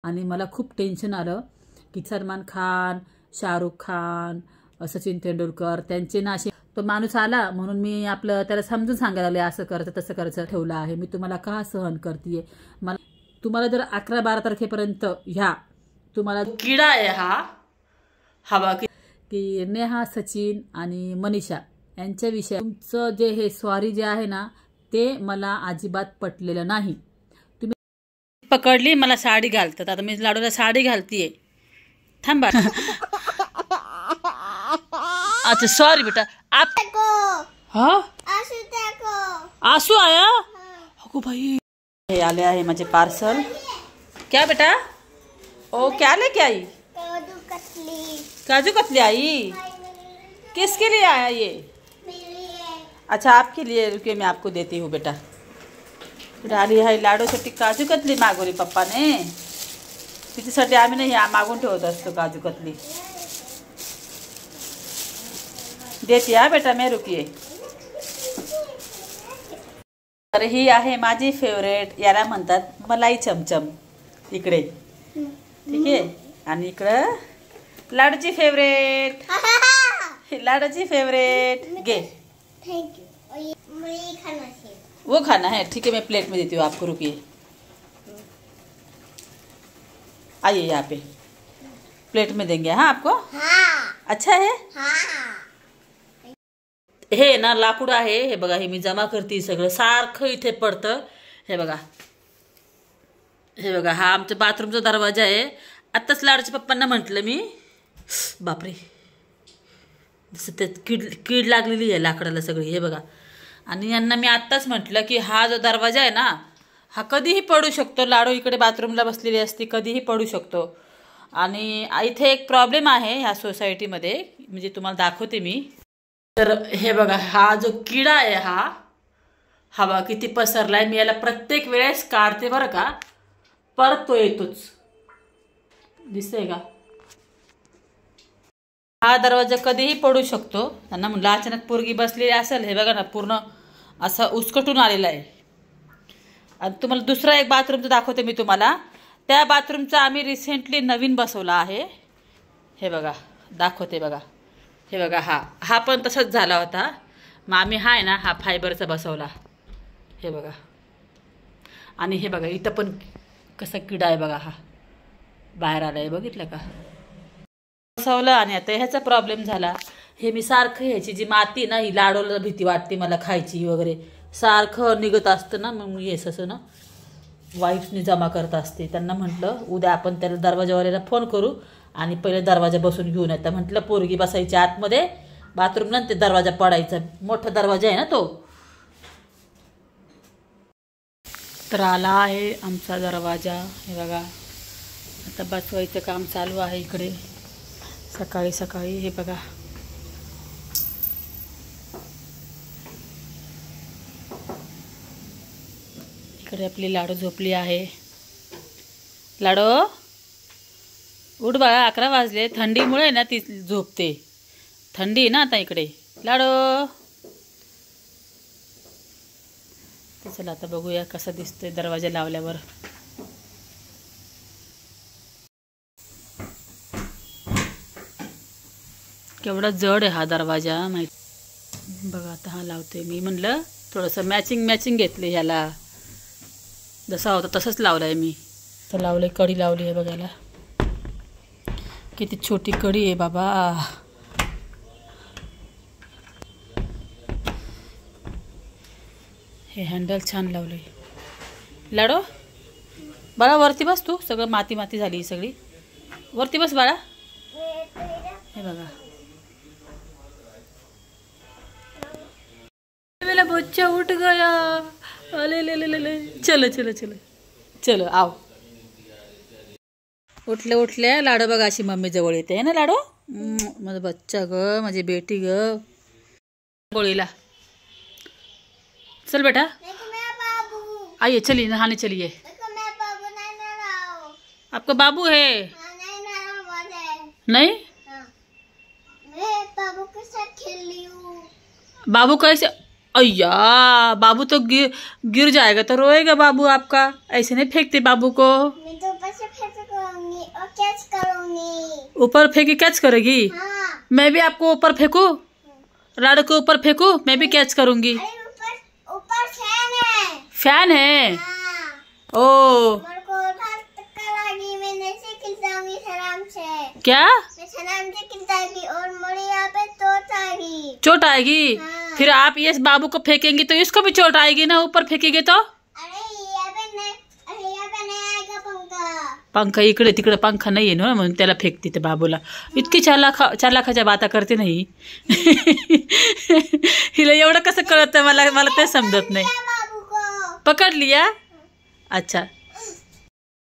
आणि मला खूप टेन्शन आलं की सलमान खान, शाहरुख खान, सचिन तेंडुलकर त्यांचे ना असे तो माणूस आला म्हणून मी आपलं त्याला समजून सांगायला लागले असं करायचं तसं करायचं ठेवलं आहे. मी तुम्हाला का सहन करते. मला तुम्हाला जर 11-12 तारखेपर्यंत ह्या तुम्हाला किडा आहे हा हवा की नेहा, सचिन आणि मनीषा यांच्याविषयी तुमचं जे हे स्वारी जे आहे ना ते मला अजिबात पटलेलं नाही. तुम्ही पकडली मला साडी घालतात. आता मी लाडूला साडी घालतीये. थांबा. अच्छा सॉरी बेटा. आप हाँ आंसू आया. अगो भाई हे आले आहे माझे पार्सल. क्या बेटा ओ क्या लेके आई. काजू कतली आई. किसके लिए आया ये. अच्छा आपके लिए. रुकिए मैं आपको देती हूँ बेटा. डाली आहे लाडूसाठी काजू कतली मागवली पप्पाने. तिच्यासाठी आम्ही नाही मागून ठेवत असतो काजू कतली. देते हा बेटा मैं. रुकिए. तर ही आहे माझी फेवरेट. याला म्हणतात मलाई चमचम इकडे. ठीक आहे. आणि इकडं लाडूची फेवरेट. लाडूची फेवरेट. घे. Thank you. वो खाना है. ठीक है मैं प्लेट में देती हूँ आपको. रुकिए. आइए यहाँ पे प्लेट में देंगे. हाँ आपको. हाँ. अच्छा है. हाँ. हे ना लाकूड आहे. हे बघा हे मी जमा करते सगळं. सारखं इथे पडतं. हे बघा. हे बघा हा आमच्या बाथरूमचा दरवाजा आहे. आत्ताच लाडूच्या पप्पांना म्हटलं मी. बापरे जसं ते कीड लागलेली आहे लाकडाला सगळी. हे बघा. आणि यांना मी आत्ताच म्हटलं की हा जो दरवाजा आहे ना हा कधीही पडू शकतो. लाडू इकडे बाथरूमला बसलेली असते. कधीही पडू शकतो. आणि इथे एक प्रॉब्लेम आहे ह्या सोसायटीमध्ये. म्हणजे तुम्हाला दाखवते मी. तर हे बघा हा जो किडा आहे हा हवा किती पसरलाय. मी याला प्रत्येक वेळेस काढते बरं का. परत तो येतोच. दिसतंय का. हा दरवाजा कधीही पडू शकतो. त्यांना म्हणलं अचानक पोरगी बसलेली असेल. हे बघा ना पूर्ण असं उसकटून आलेला आहे. आणि तुम्हाला दुसरा एक बाथरूमचं दाखवते मी तुम्हाला. त्या बाथरूमचा आम्ही रिसेंटली नवीन बसवला आहे. हे बघा दाखवते बघा. हे बघा हा पण तसंच झाला होता. मग आम्ही हा आहे ना हा फायबरचा बसवला. हे बघा. आणि हे बघा इथं पण कसा किडा आहे बघा. हा बाहेर आलाय बघितलं का. बसवलं आणि आता ह्याचा प्रॉब्लेम झाला. हे मी सारखं ह्याची जी माती ना ही लाडूला भीती वाटते मला खायची वगैरे. सारखं निघत असतं ना. मग मी हे असं ना वाईफ्सनी जमा करत असते. त्यांना म्हटलं उद्या आपण त्याला दरवाजावाल्याला फोन करू आणि पहिले दरवाजा बसून घेऊन येतं. म्हटलं पोरगी बसायची आतमध्ये बाथरूमला. ते दरवाजा पडायचा. मोठा दरवाजा आहे ना तो. तर आला आहे आमचा दरवाजा. हे बघा आता बसवायचं काम चालू आहे इकडे सकाळी सकाळी. हे बघा इकडे आपली लाडू झोपली आहे. लाडू उठ बाळा. 11 वाजले. थंडीमुळे ना ती झोपते. थंडी ना आता इकडे. लाडू तर चला आता बघूया कसा दिसतोय दरवाजा लावल्यावर. केवढा जड आहे हा दरवाजा माहिती. बघा आता हा लावते मी. म्हणलं थोडंसं मॅचिंग घेतले ह्याला. जसा होता तसंच लावलाय मी. तर लावलंय. कडी लावली आहे बघायला. किती छोटी कडी आहे बाबा. हे हँडल छान लावलंय. लाडो बाळा वरती बस तू. सगळं माती झाली सगळी. वरती बस बाळा. हे बघा मेरा बच्चा उठ गया. अले ले ले ले ले. चलो चलो चलो चलो आओ. उठल्या लाडू बघा अशी मम्मी जवळ येते है ना लाडू. माझा बच्चा ग माझी बेटी ग. गोळीला चल बेटा. आइए चलिए नहाने चलिए. आपका बाबू है नहीं. बाबू कैसे. अय्या बाबू तो गिर जाएगा तो रोएगा बाबू आपका. ऐसे नहीं फेंकते बाबू को. ऊपर फेंकी कैच करेगी? हाँ। मैं भी आपको ऊपर फेंकू, लाडू को ऊपर फेंकू, मैं भी कैच करूंगी। ऊपर ऊपर फैन है। फैन है? हाँ। ओ मेरे को धक्का लगी, मैं नहीं खिलताऊंगी सलाम से। क्या? मैं सलाम से खिलताऊंगी और मेरे यहाँ पे चोट आएगी। चोट आएगी? हाँ। फिर आप ये बाबू को फेंकेंगी तो इसको भी चोट आएगी ना, ऊपर फेंकेंगे तो? अरे यहाँ पे नहीं आएगा पंखा। पंखा इकडे तिकडे पंखा नाहीये ना, म्हणून त्याला फेकते ते बाबूला। इतकी चालाखाच्या बाता करते नाही हिला एवढं कसं कळतं मला ते समजत नाही। बाबू को पकड लिया? अच्छा।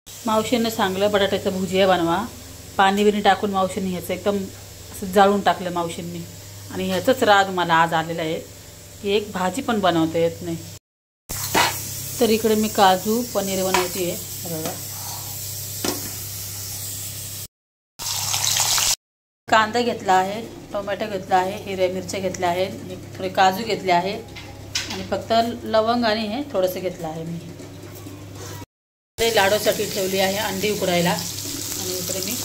मावशीनं सांगलं बटाट्याचं भुजिया बनवा, पाणी बिणी टाकून मावशींनी ह्याचं एकदम असं जाळून टाकलं मावशींनी। आणि ह्याचंच राग मला आज आलेला आहे की एक भाजी पण बनवता येत नाही। तर इकडे मी काजू पनीर बनवते बघा। कांदा घेतला आहे, टोमॅटो घेतला आहे, हिरव्या मिरच्या घेतल्या आहेत, थोडे काजू घेतले आहे आणि फक्त लवंग आणि हे थोडंसं घेतलं आहे मी। लाडूसाठी ठेवली आहे अंडी उकडायला आणि इकडे मी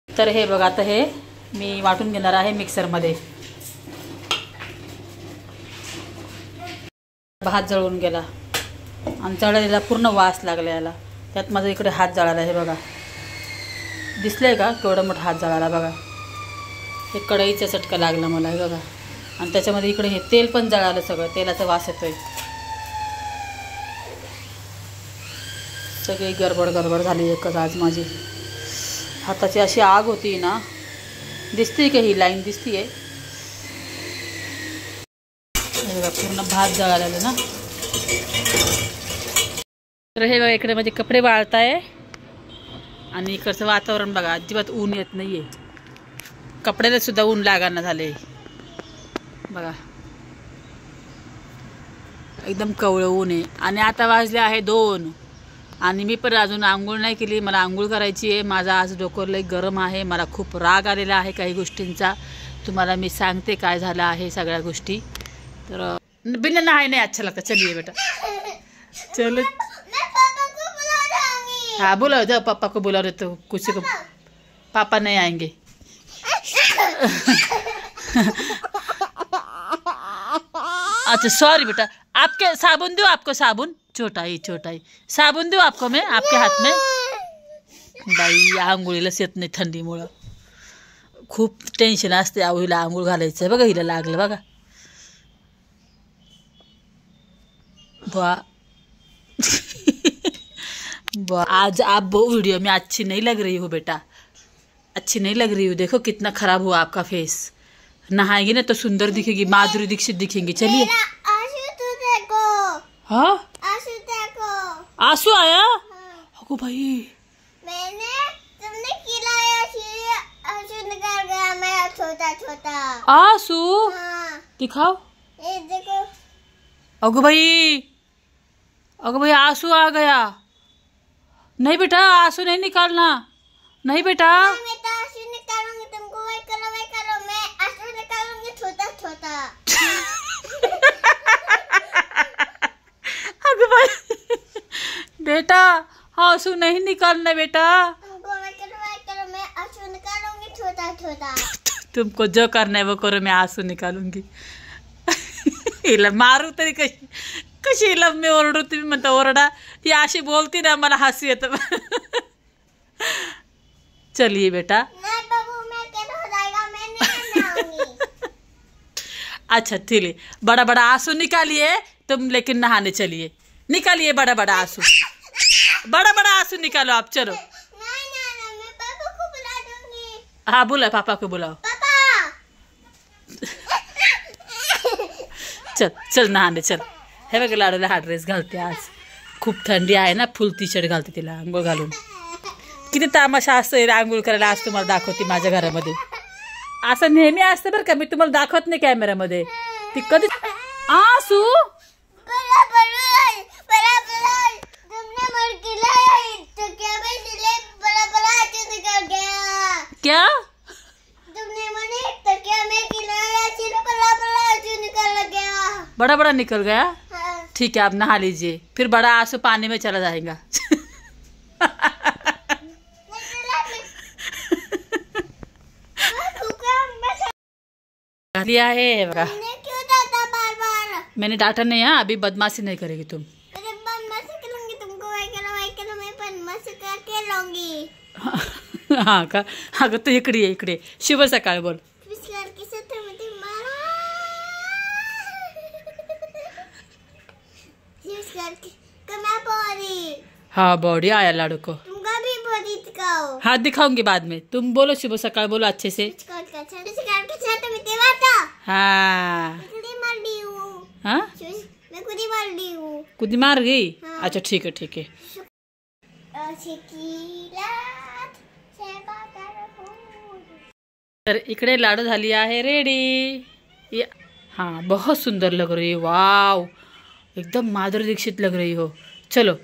तर हे बघा आता हे मी वाटून घेणार आहे मिक्सरमध्ये। भात जळून गेला आणि जळलेला पूर्ण वास लागला याला, त्यात माझा इकडे हात जळाला आहे बघा, दिसलंय का केवढा मोठा हात जळाला बघा। हे कढईचा चटका लागला मला हे बघा, आणि त्याच्यामध्ये इकडे हे तेल पण जळालं, सगळं तेलाचा वास येतोय। सगळी गडबड झाली एकच आज माझी। हाताची अशी आग होती ना, दिसते का ही लाईन दिसतीये? बघा पूर्ण भात जळालेलं ना। तर हे बघा इकडे माझे कपडे वाळताय आणि इकडचं वातावरण बघा, अजिबात ऊन येत नाहीये, कपड्याला सुद्धा ऊन लागाना झाले बघा, एकदम कवळं ऊन आहे। आणि आता वाजले आहे 2 आणि मी पण अजून आंघोळ नाही केली, मला आंघोळ करायची आहे। माझा आज डोकं लई गरम आहे, मला खूप राग आलेला आहे काही गोष्टींचा, तुम्हाला मी सांगते काय झालं आहे सगळ्या गोष्टी। तर बिना नहाए नहीं अच्छा लगता, चलिए बेटा चलो। हाँ बुलाओ, जाओ पापा को बुला रहे तो कुछ को, पापा नहीं आएंगे अच्छा सॉरी बेटा, आपके साबुन दूँ आपको? साबुन छोटाई साबुन दूँ आपको मैं आपके हाथ में? बाई आंघोळीलाच येत नाही थंडीमुळं, खूप टेन्शन असते अहो हिला आंघोळ घालायचं बघा, हिला लागलं बघा आज आप वो वीडियो में अच्छी नहीं लग रही हो बेटा, अच्छी नहीं लग रही हो, देखो कितना खराब हुआ आपका फेस। नहाएगी ना तो सुंदर दिखेगी, माधुरी दीक्षित दिखेंगी। चलिए आंसू तो देखो। हाँ आंसू देखो। आंसू आया? हाँ। ओ भाई तुमने खिलाया इसलिए आंसू निकल गया मेरा छोटा। आंसू? हाँ। दिखाओ। ये देखो। अगो भाई आंसू आ गया। नहीं बेटा आंसू नहीं निकालना, नहीं बेटा। मैं तो आंसू निकालूंगी, तुमको वही करो, मैं आंसू निकालूंगी छोटा। अगो भाई बेटा आंसू नहीं निकालना बेटा, तुमको वही करो, मैं आंसू निकालूंगी छोटा। तुमको जो करना है वो करो, मैं आंसू निकालूंगी हिला मारू तरी कशी हिला मी ओरडू, तुम्ही म्हणता ओरडा, ही अशी बोलती ना मला हसू येतं चलिए बेटा। नहीं बाबू, मैं कैसे हो जाएगा, मैं नहीं नहाऊंगी। अच्छा ठीक है, बड़ा आंसू निकालिए तुम, लेकिन नहाने चलिए, निकालिए बड़ा आंसू, बड़ा आंसू निकालो आप, चलो। नहीं, मैं पापा को बुला दूंगी। हाँ बुलाओ, पापा को बुलाओ। पापा चल नहाने चल। हे बघ लाडूला हा ड्रेस घालते, आज खूप थंडी आहे ना, फुल टी शर्ट घालते तिला आंघोळ घालून। किती तामाशा असतो आंघोळ करायला, आज तुम्हाला दाखवते माझ्या घरामध्ये। असं नेहमी असतं बरं का, मी तुम्हाला दाखवत नाही कॅमेऱ्यामध्ये, ती कधी आंसू तुमने मर खिलाया तो क्या मैं दिले बड़ा आंसू निकल गया। क्या तुमने मने तो क्या मैं खिलाया सिर्फ बड़ा आंसू निकल गया। बड़ा निकल गया? हाँ। ठीक है आप नहा लीजिए, फिर बड़ा आंसू पानी में चला जाएगा घाली आहे हे बघा। तुमने क्यों डांटा बार बार? मैंने डांटा नहीं है, अभी बदमाशी नहीं करेगी तुम। अरे बदमाशी करूंगी, तुमको वही करो मैं बदमाशी करके लाऊंगी। हा का? अगं तू इकडे ये, इकडे। शुभ सकाळ बोल। फिश करके से तुम्हें मारा। फिश करके कमा बॉडी। हाँ बॉडी आया लाडू को। तुमका भी बॉडी दिखाओ। हाथ दिखाऊंगी बाद में, तुम बोलो शुभ सकाळ बोलो अच्छे से। फिश करके से तुम्हें देवाता। हाँ मैं खुद ही मार दी हूँ। हाँ मैं खुद ही मार दी हूँ। कुदी मार गई। हाँ। अच्छा ठीक है ठीक है। तर इकडे लाडू झाली आहे रेडी। हाँ बहुत सुंदर लग रही है, वाव एकदम माधुरी दीक्षित लग रही हो। चलो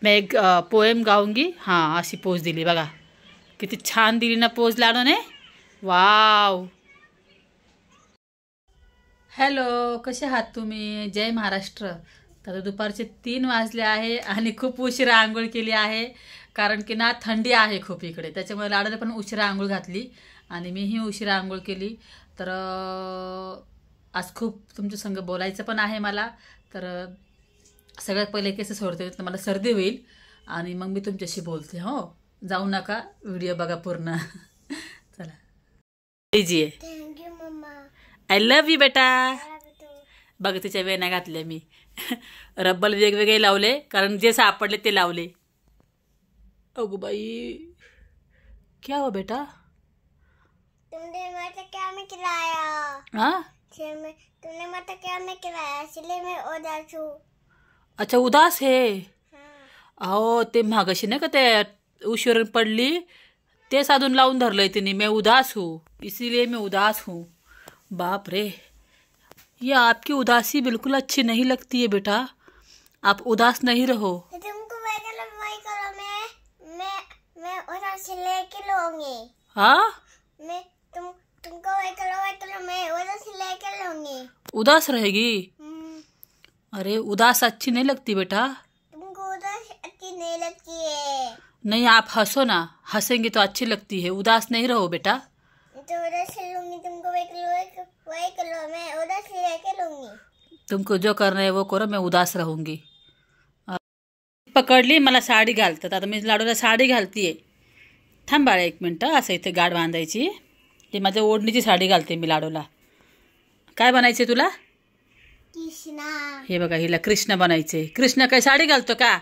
मैं एक पोएम गाऊंगी। हाँ अशी पोज दिली बघा, किती छान दिली ना पोज लाडूने, वाव। हॅलो, कसे आहात तुम्ही? जय महाराष्ट्र। तर दुपारचे 3 वाजले आहे आणि खूप उशिरा आंघोळ केली आहे, कारण की ना थंडी आहे खूप इकडे, त्याच्यामुळे लाडाने पण उशिरा आंघोळ घातली आणि मीही उशिरा आंघोळ केली। तर आज खूप तुमच्या संग बोलायचं पण आहे मला। तर सगळ्यात पहिले केस सोडते, तर मला सर्दी होईल आणि मग मी तुमच्याशी बोलते। हो जाऊ नका, व्हिडिओ बघा पूर्ण। चला लीजिए। थैंक यू मम्मा। आय लव्ह यू बेटा। बघ तिच्या वेण्या घातल्या मी, रब्बल वेगवेगळे लावले, कारण जे सापडले ते लावले। अगो बाई क्या हुआ बेटा? तुमने मुझे क्या में खिलाया? हाँ तुमने मुझे क्या में खिलाया, इसलिए मैं उदास हूँ। अच्छा उदास है। हाँ। अहो ते मागाशी नाही का ते उशीर पडली, ते साधून लावून धरलंय तिने, मैं उदास हूँ इसीलिए मैं उदास हूँ। बाप रे, ये आपकी उदासी बिल्कुल अच्छी नहीं लगती है बेटा, आप उदास नहीं रहो। तो तुमको वही करो मैं उदास लेके लूंगी। हाँ मैं तुमको वही करो मैं उदास लेके लूंगी। उदास रहेगी? अरे उदास अच्छी नहीं लगती बेटा। तुमको उदास अच्छी नहीं लगती है। नहीं आप हंसो ना, हंसेंगे तो अच्छी लगती है, उदास नहीं रहो बेटा। तो उदास लूंगी, तुमको वही करो मैं उदास लेके लूंगी। तुमको जो करना है वो करो, मैं उदास रहूंगी। पकडली, मला साडी घालतात, आता मी लाडूला साडी घालतीये। थांब बाळा 1 मिनिट, असं इथे गाठ बांधायची। ती माझ्या ओढणीची साडी घालते मी लाडूला। काय बनायचे तुला? कृष्णा। हे बघा हिला कृष्ण बनायचे। कृष्ण काय साडी घालतो का?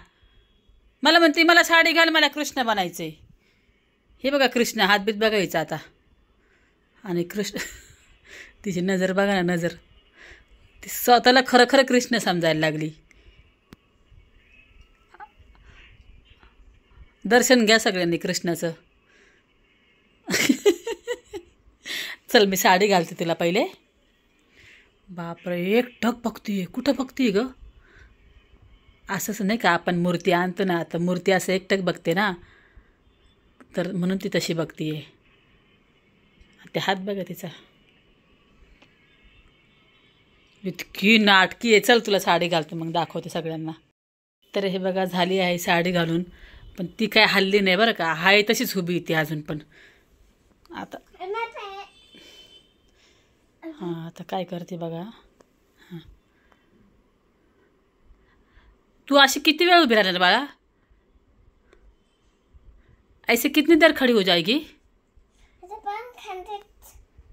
मला म्हणते मला साडी घाल, मला कृष्ण बनायचे। हे बघा कृष्ण, हातबीत बघायचा आता। आणि कृष्ण तिची नजर बघा ना, नजर, ती स्वतःला खरं खरं कृष्ण समजायला लागली। दर्शन घ्या सगळ्यांनी कृष्णाचं। चल मी साडी घालते तिला पहिले। बापरे, एकटक बघतीये, कुठं बघतीये ग? असंच नाही का आपण मूर्ती आणतो ना, आता मूर्ती असं एकटक बघते ना, तर म्हणून ती तशी बघतीये। ते हात बघा तिचा, इतकी नाटकी आहे। चल तुला साडी घालते मग दाखवते सगळ्यांना। तर हे बघा झाली आहे साडी घालून, पण ती काय हल्ली नाही बरं का, हाय तशीच उभी ती अजून पण। आता हां आता काय करते बघा। हां तू अशी किती वेळ उभी राहणार बाळा? ऐसे कितनी देर खड़ी हो जाएगी?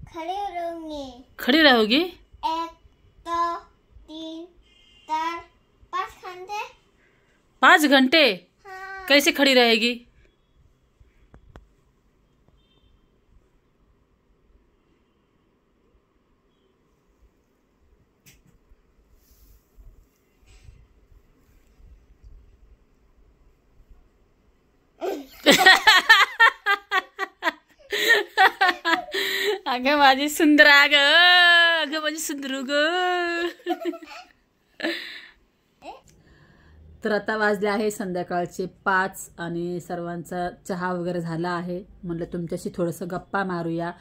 खड़ी रहूंगी। खड़ी रहोगी? 1 2 3 4 5 घंटे। 5 घंटे? हाँ। कैसे खड़ी रहेगी? अगं माझी सुंदरा ग, अगं माझी सुंदरू ग। तर आता वाजले आहे संध्याकाळचे 5 आणि सर्वांचा चहा वगैरे झाला आहे। म्हटलं तुमच्याशी थोडंसं गप्पा मारूया।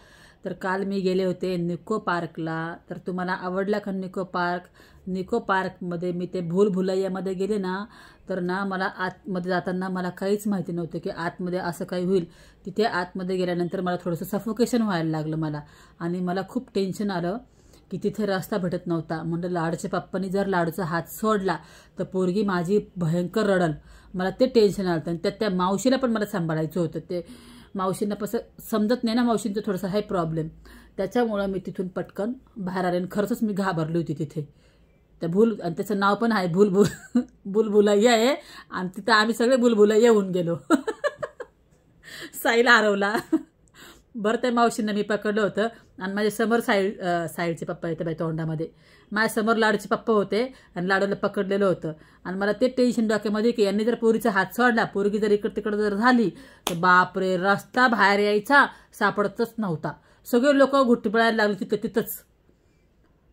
तर काल मी गेले होते निको पार्कला, तर तुम्हाला आवडला का निको पार्क? निको पार्कमध्ये मी ते भूलभुलैयामध्ये गेले ना, तर ना मला आतमध्ये जाताना मला काहीच माहिती नव्हतं की आतमध्ये असं काही होईल। तिथे आतमध्ये गेल्यानंतर मला थोडंसं सफोकेशन व्हायला लागलं मला, आणि मला खूप टेन्शन आलं। की तिथे रस्ता भेटत नव्हता. म्हणलं लाडूच्या पप्पांनी जर लाडूचा हात सोडला तर पोरगी माझी भयंकर रडल. मला ते टेन्शन आलं. आणि त्या मावशीला पण मला सांभाळायचं होतं. ते मावशींना कसं समजत नाही ना, मावशींचं थोडंसं आहे प्रॉब्लेम. त्याच्यामुळं मी तिथून पटकन बाहेर आले. आणि खरंच मी घाबरली होती तिथे. त्या आणि त्याचं नाव पण आहे बुलबुलैया आहे. आणि तिथं आम्ही सगळे बुलबुलैया होऊन गेलो. साईला हरवला. बरं त्या मावशींना मी पकडलं होतं. आणि माझ्या समोर साईडचे पप्पा येते बाई तोंडामध्ये. माझ्या समोर लाडूचे पप्पा होते आणि लाडूला पकडलेलं होतं. आणि मला ते टेन्शन डोक्यामध्ये की यांनी जर पोरीचा हात सोडला, पोरगी जर इकडं तिकडं जर झाली तर बापरे, रस्ता बाहेर यायचा सापडतच नव्हता. सगळे लोक घुटपळायला लागले तिथंच.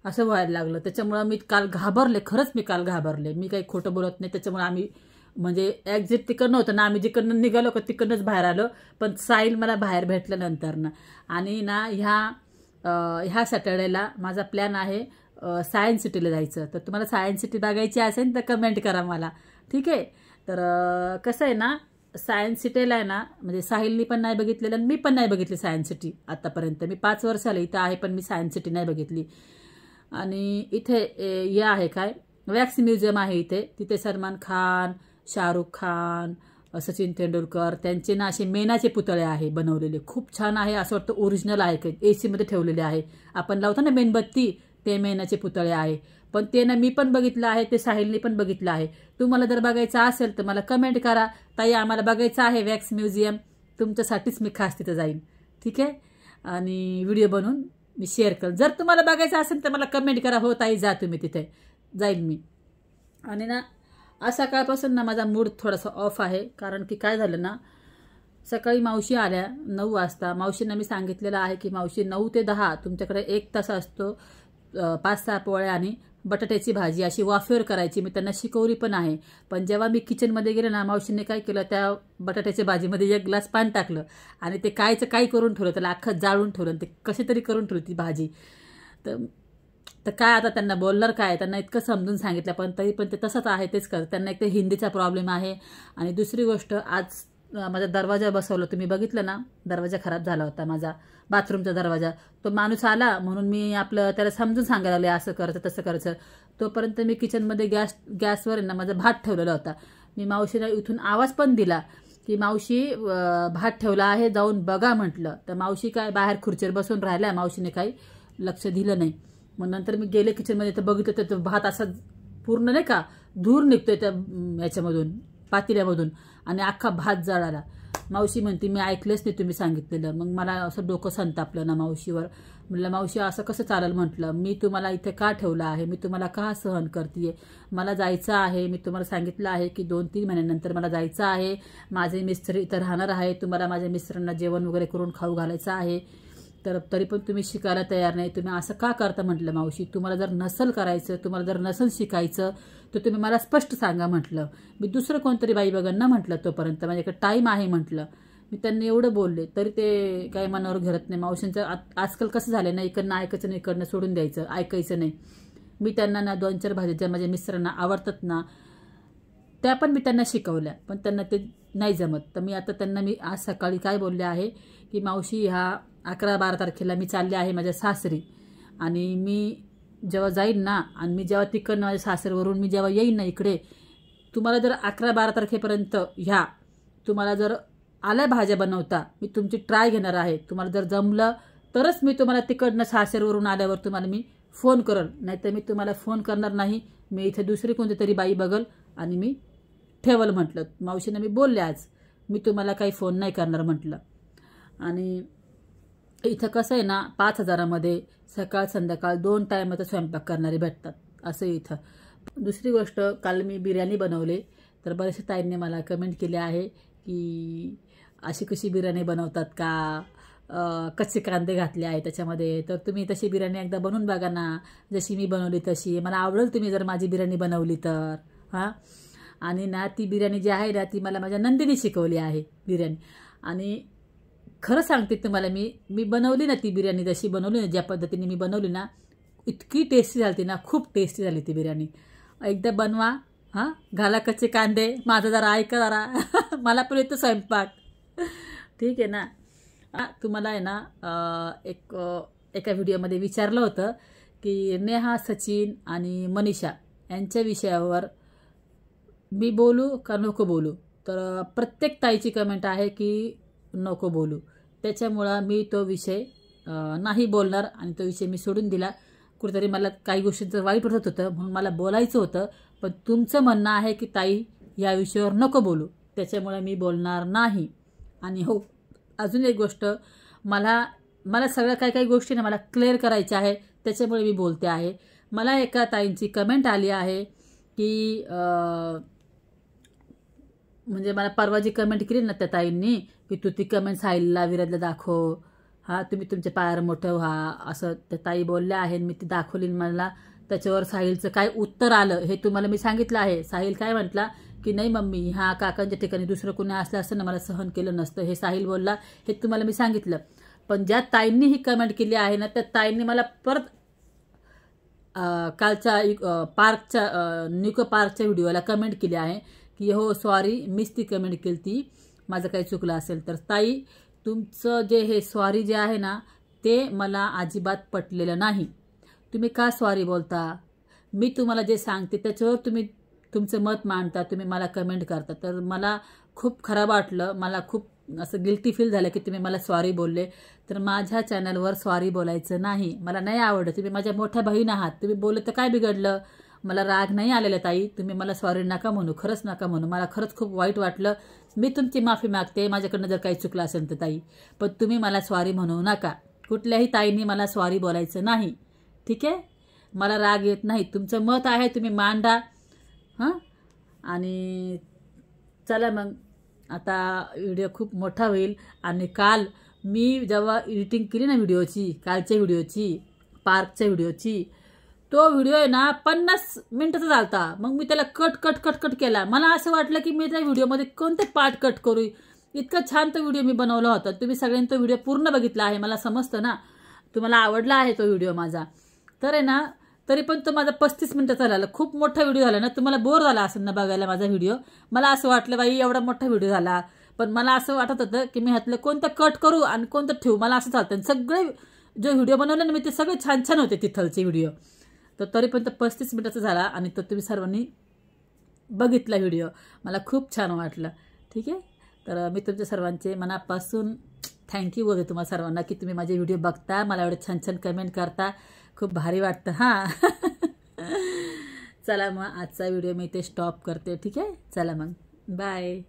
असं व्हायला लागलं. त्याच्यामुळं मी काल घाबरले. खरंच मी काल घाबरले. मी काही खोटं बोलत नाही. त्याच्यामुळे आम्ही म्हणजे एक्झिट तिकडनं होतं ना, आम्ही जिकडनं निघालो का तिकडनंच बाहेर आलो. पण साईल मला बाहेर भेटल्यानंतर ना. आणि ना ह्या सॅटर्डेला माझा प्लॅन आहे सायन्स सिटीला जायचं. तर तुम्हाला सायन्स सिटी बघायची असेल तर कमेंट करा मला, ठीक आहे. तर कसं आहे ना, सायन्स सिटीला आहे ना, म्हणजे साहिलनी पण नाही बघितलेलं आणि मी पण नाही बघितली सायन्स सिटी आतापर्यंत. मी 5 वर्ष आले इथं आहे, पण मी सायन्स सिटी नाही बघितली. आणि इथे हे आहे काय, वॅक्स म्युझियम आहे इथे. तिथे सलमान खान, शाहरुख खान, सचिन तेंडुलकर त्यांचे ना असे मेणाचे पुतळे आहे बनवलेले. खूप छान आहे. असं वाटतं ओरिजिनल आहे काही, AC मध्ये ठेवलेले आहे. आपण लावतो ना मेणबत्ती, ते मेणाचे पुतळे आहे. पण ते ना मी पण बघितलं आहे, ते साहिलने पण बघितलं आहे. तुम्हाला जर बघायचं असेल तर मला कमेंट करा, ताई आम्हाला बघायचं आहे वॅक्स म्युझियम. तुमच्यासाठीच मी खास तिथं जाईन, ठीक आहे. आणि व्हिडिओ बनवून मी शेअर कर. जर तुम्हाला बघायचं असेल तर मला कमेंट करा, हो ताई जा तुम्ही तिथे, जाईल मी. आणि ना आज सकाळपासून ना माझा मूड थोडासा ऑफ आहे. कारण की काय झालं ना, सकाळी मावशी आल्या 9 वाजता. मावशींना मी सांगितलेलं आहे की मावशी 9 ते 10 तुमच्याकडे 1 तास असतो. 5-6 पोळ्या आणि बटाट्याची भाजी अशी वाफेवर करायची. मी त्यांना शिकवली पण आहे. पण जेव्हा मी किचनमध्ये गेले ना, मावशीने काय केलं, त्या बटाट्याच्या भाजीमध्ये 1 ग्लास पाणी टाकलं आणि ते काय करून ठेवलं, त्याला अख्खं जाळून ठेवलं. ते कशी तरी करून ठेवली ती भाजी. तर काय आता त्यांना बोलणार काय, त्यांना इतकं समजून सांगितलं पण तरी पण ते तसंच आहे, तेच करत. त्यांना एक तर हिंदीचा प्रॉब्लेम आहे. आणि दुसरी गोष्ट, आज माझा दरवाजा बसवला, तुम्ही बघितलं ना, दरवाजा खराब झाला होता माझा, बाथरूमचा दरवाजा. तो माणूस आला म्हणून मी त्याला समजून सांगायला लागले असं करायचं तसं करायचं. तोपर्यंत मी किचनमध्ये गॅसवर ना माझा भात ठेवलेला होता. मी मावशीला इथून आवाज पण दिला की मावशी भात ठेवला आहे, जाऊन बघा म्हटलं. तर मावशी काय बाहेर खुर्चीवर बसून राहिल्या, मावशीने काही लक्ष दिलं नाही. मग नंतर मी गेले किचनमध्ये तर बघितलं तर भात असा पूर्ण नाही का धूर निघतोय त्या याच्यामधून, पातेल्यामधून, आणि अख्खा भात जळाला. मावशी म्हणते मी ऐकलंच नाही तुम्ही सांगितलेलं. मग मला असं डोकं संतापलं ना मावशीवर. म्हटलं मावशी असं कसं चालेल, म्हटलं मी तुम्हाला इथे का ठेवलं आहे, मी तुम्हाला का सहन करते, मला जायचं आहे. मी तुम्हाला सांगितलं आहे की 2-3 महिन्यानंतर मला जायचं आहे. माझे मिस्टर इथं राहणार आहे, तुम्हाला माझ्या मिस्टरांना जेवण वगैरे करून खाऊ घालायचं आहे. तर तरी पण तुम्ही शिकायला तयार नाही, तुम्ही असं का करता. म्हटलं मावशी तुम्हाला जर नसल करायचं, तुम्हाला जर नसल शिकायचं तर तुम्ही मला स्पष्ट सांगा. म्हटलं मी दुसरं कोणतरी बाई बघन ना, म्हटलं तोपर्यंत माझ्याकडे टाईम आहे. म्हटलं मी त्यांना एवढं बोलले तरी ते काही मनावर घेत नाही. मावशींचं आजकाल कसं झालं ना, इकडनं ऐकायचं नाही, इकडनं सोडून द्यायचं, ऐकायचं नाही. मी त्यांना ना 2-4 भाज्या ज्या माझ्या मिस्टरांना आवडतात ना, त्या पण मी त्यांना शिकवल्या, पण त्यांना ते नाही जमत. तर मी आता त्यांना मी आज सकाळी काय बोलले आहे की मावशी ह्या 11-12 तारखेला मी चालले आहे माझ्या सासरी. आणि मी जेव्हा जाईन ना, आणि मी जेव्हा तिकडनं माझ्या सासरीवरून मी जेव्हा येईन ना इकडे, तुम्हाला जर 11-12 तारखेपर्यंत ह्या तुम्हाला जर आल्या भाज्या बनवता, मी तुमची ट्राय घेणार आहे. तुम्हाला जर जमलं तरच मी तुम्हाला तिकडनं सासरवरून आल्यावर तुम्हाला मी फोन करल, नाहीतर मी तुम्हाला फोन करणार नाही. मी इथे दुसरी कोणती तरी बाई बघल आणि मी ठेवल म्हटलं. मावशीने मी बोलले आज मी तुम्हाला काही फोन नाही करणार म्हटलं. आणि इथं कसं आहे ना, 5,000मध्ये सकाळ संध्याकाळ 2 टायमाचा स्वयंपाक करणारे भेटतात असं इथं. दुसरी गोष्ट, काल मी बिर्याणी बनवले तर बरेचसे ताईंनी मला कमेंट केले आहे की अशी कशी बिर्याणी बनवतात का, कच्चे कांदे घातले आहे त्याच्यामध्ये. तर तुम्ही तशी बिर्याणी एकदा बनवून बघा ना, जशी मी बनवली तशी. मला आवडेल तुम्ही जर माझी बिर्याणी बनवली तर. हां, आणि ना ती बिर्याणी जी आहे ना, ती मला माझ्या नंदिनी शिकवली आहे बिर्याणी. आणि खरं सांगते तुम्हाला, मी बनवली ना ती बिर्याणी, जशी बनवली ना, ज्या पद्धतीने मी बनवली ना, इतकी टेस्टी झाली ना, खूप टेस्टी झाली ती बिर्याणी. एकदा बनवा. हां, घाला कच्चे कांदे, माझं जरा ऐका जरा मला पण येतो स्वयंपाक, ठीक आहे ना. तुम्हाला आहे ना एका व्हिडिओमध्ये विचारलं होतं की नेहा, सचिन आणि मनीषा यांच्या विषयावर मी बोलू का नको बोलू. तर प्रत्येक ताईची कमेंट आहे की नको बोलू. त्याच्यामुळं मी तो विषय नाही बोलणार आणि तो विषय मी सोडून दिला. कुठेतरी मला काही गोष्टींचं वाईट वाटत होतं म्हणून मला बोलायचं होतं. पण तुमचं म्हणणं आहे की ताई या विषयावर नको बोलू, त्याच्यामुळे मी बोलणार नाही. आणि हो, अजून एक गोष्ट, मला सगळ्या काही गोष्टी ना मला क्लिअर करायच्या आहे, त्याच्यामुळे मी बोलते आहे. मला एका ताईंची कमेंट आली आहे की म्हणजे मला परवा जी कमेंट केली ना त्या ताईंनी की तू ती कमेंट साहिलला, विराजला दाखव, हां तुम्ही तुमच्या पायावर मोठं व्हा, असं त्या ताई बोलल्या आहेत. मी ती दाखवली. मला त्याच्यावर साहिलचं काय उत्तर आलं हे तुम्हाला मी सांगितलं आहे. साहिल काय म्हटला की नाही मम्मी, ह्या काकांच्या ठिकाणी दुसरं कोणी असलं असं ना मला सहन केलं नसतं, हे साहिल बोलला. हे तुम्हाला मी सांगितलं. पण ज्या ताईंनी ही कमेंट केली आहे ना त्या ताईंनी मला परत कालच्या पार्कच्या निको पार्कच्या व्हिडिओला कमेंट केली आहे की हो सॉरी, मीच ती कमेंट केली ती, माझं काही चुकलं असेल तर. ताई तुमचं जे हे सॉरी जे आहे ना ते मला अजिबात पटलेलं नाही. तुम्ही का सॉरी बोलता? मी तुम्हाला जे सांगते त्याच्यावर तुम्ही तुमचं मत मांडता, तुम्ही मला कमेंट करता. तर मला खूप खराब वाटलं, मला खूप असं गिल्टी फील झालं की तुम्ही मला सॉरी बोलले. तर माझ्या चॅनलवर सॉरी बोलायचं नाही, मला नाही आवडत. तुम्ही माझ्या मोठ्या बहीण आहात, तुम्ही बोललं तर काय बिघडलं? मला राग नाही आलेला ताई, तुम्ही मला सॉरी नका म्हणू, खरंच नका म्हणू. मला खरंच खूप वाईट वाटलं. मी तुमची माफी मागते माझ्याकडनं जर काही चुकलं असेल तर ताई, पण तुम्ही मला सॉरी म्हणू नका. कुठल्याही ताईंनी मला सॉरी बोलायचं नाही, ठीक आहे? मला राग येत नाही, तुमचं मत आहे तुम्ही मांडा. हां, आणि चला मग आता व्हिडिओ खूप मोठा होईल. आणि काल मी जेव्हा एडिटिंग केली ना व्हिडिओची, कालच्या व्हिडिओची, पार्कच्या व्हिडिओची, तो व्हिडिओ आहे ना 50 मिनिटाचा झालता. मग मी त्याला कट केला. मला असं वाटलं की मी त्या व्हिडिओमध्ये कोणते पार्ट कट करू. इतका छान तो व्हिडिओ मी बनवला होता. तुम्ही सगळ्यांनी तो व्हिडिओ पूर्ण बघितला आहे, मला समजतं ना तुम्हाला आवडला आहे तो व्हिडिओ माझा. तर आहे ना, तरी पण तो माझा 35 मिनिटाचा झाला. खूप मोठा व्हिडिओ झाला ना, तुम्हाला बोर झाला असेल ना बघायला माझा व्हिडिओ. मला असं वाटलं बाई एवढा मोठा व्हिडिओ झाला, पण मला असं वाटत होतं की मी ह्यातलं कोणतं कट करू आणि कोणतं ठेवू, मला असं चालतं. सगळे जो व्हिडिओ बनवले ना मी ते सगळे छान छान होते तिथलचे व्हिडिओ. तर तरी पण तो 35 मिनिटाचा झाला आणि तो तुम्ही सर्वांनी बघितला व्हिडिओ. मला खूप छान वाटलं, ठीक आहे? तर मी तुमच्या सर्वांचे मनापासून थँक्यू बोलते तुम्हाला सर्वांना की तुम्ही माझे व्हिडिओ बघता, मला एवढे छान छान कमेंट करता, खूप भारी वाटतं. हां चला मग आजचा व्हिडिओ मी इथे स्टॉप करते, ठीक आहे? चला मग बाय.